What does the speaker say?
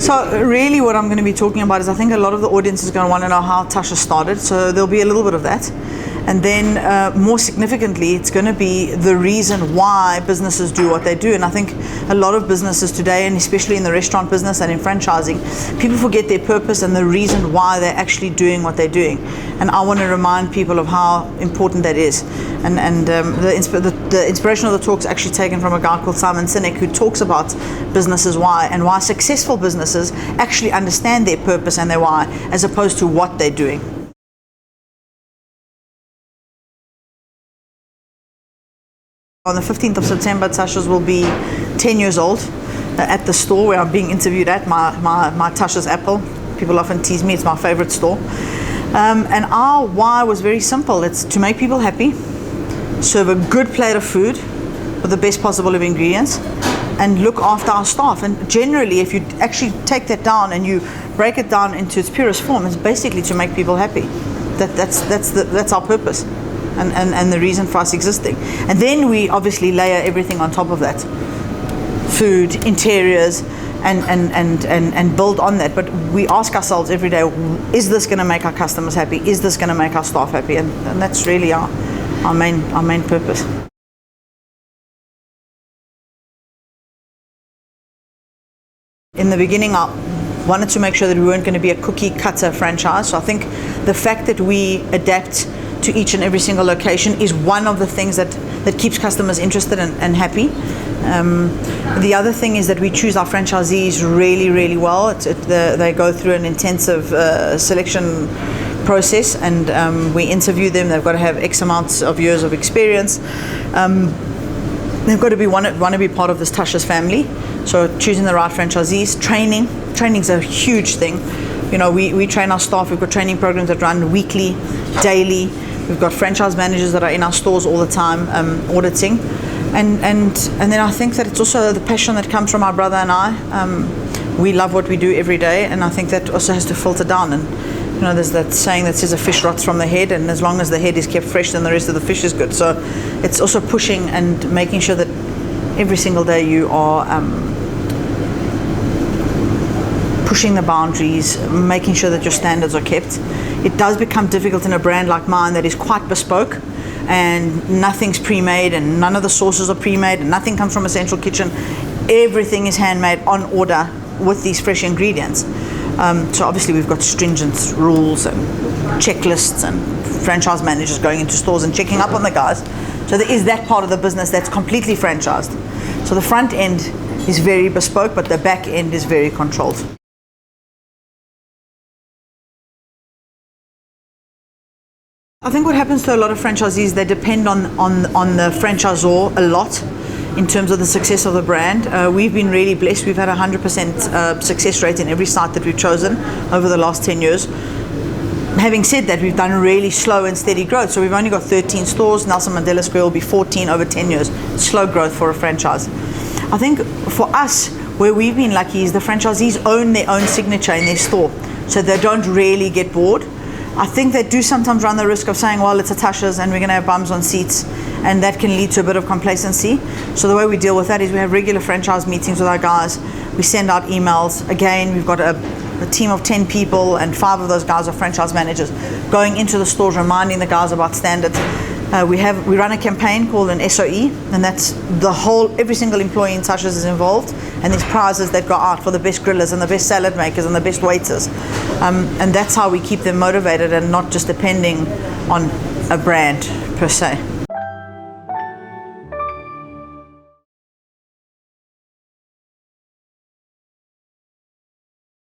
So really what I'm going to be talking about is I think a lot of the audience is going to want to know how Tasha started, so there'll be a little bit of that. And then more significantly, it's going to be the reason why businesses do what they do. And I think a lot of businesses today, and especially in the restaurant business and in franchising, people forget their purpose and the reason why they're actually doing what they're doing. And I want to remind people of how important that is. And the inspiration of the talk is actually taken from a guy called Simon Sinek, who talks about businesses why, and why successful businesses actually understand their purpose and their why, as opposed to what they're doing. On the 15th of September, Tasha's will be 10 years old at the store where I'm being interviewed at, my Tasha's Apple. People often tease me, it's my favorite store. And our why was very simple. It's to make people happy, serve a good plate of food with the best possible of ingredients, and look after our staff. And generally, if you actually take that down and you break it down into its purest form, it's basically to make people happy. That's our purpose. And the reason for us existing. And then we obviously layer everything on top of that. Food, interiors, and build on that. But we ask ourselves every day, is this going to make our customers happy? Is this going to make our staff happy? And that's really our main purpose. In the beginning, I wanted to make sure that we weren't going to be a cookie cutter franchise. So I think the fact that we adapt to each and every single location is one of the things that keeps customers interested and happy. The other thing is that we choose our franchisees really, really well. They go through an intensive selection process, and we interview them. They've got to have X amounts of years of experience. They've got to want to be part of this Tasha's family. So choosing the right franchisees, training's a huge thing. You know, we train our staff. We've got training programs that run weekly, daily. We've got franchise managers that are in our stores all the time, auditing. And then I think that it's also the passion that comes from our brother and I. We love what we do every day, and I think that also has to filter down. And you know, there's that saying that says a fish rots from the head, and as long as the head is kept fresh, then the rest of the fish is good. So it's also pushing and making sure that every single day you are pushing the boundaries, making sure that your standards are kept. It does become difficult in a brand like mine that is quite bespoke, and nothing's pre-made, and none of the sauces are pre-made, and nothing comes from a central kitchen. Everything is handmade on order with these fresh ingredients. So obviously we've got stringent rules and checklists, and franchise managers going into stores and checking up on the guys. So there is that part of the business that's completely franchised. So the front end is very bespoke, but the back end is very controlled. I think what happens to a lot of franchisees, they depend on the franchisor a lot in terms of the success of the brand. We've been really blessed. We've had 100% success rate in every site that we've chosen over the last 10 years. Having said that, we've done really slow and steady growth. So we've only got 13 stores. Nelson Mandela Square will be 14 over 10 years. Slow growth for a franchise. I think for us, where we've been lucky is the franchisees own their own signature in their store. So they don't really get bored. I think they do sometimes run the risk of saying, well, it's a Tasha's and we're going to have bums on seats, and that can lead to a bit of complacency. So the way we deal with that is we have regular franchise meetings with our guys. We send out emails. Again, we've got a team of 10 people, and 5 of those guys are franchise managers going into the stores, reminding the guys about standards. We run a campaign called an SOE, and that's every single employee in Tasha's is involved, and there's prizes that go out for the best grillers and the best salad makers and the best waiters. And that's how we keep them motivated and not just depending on a brand per se.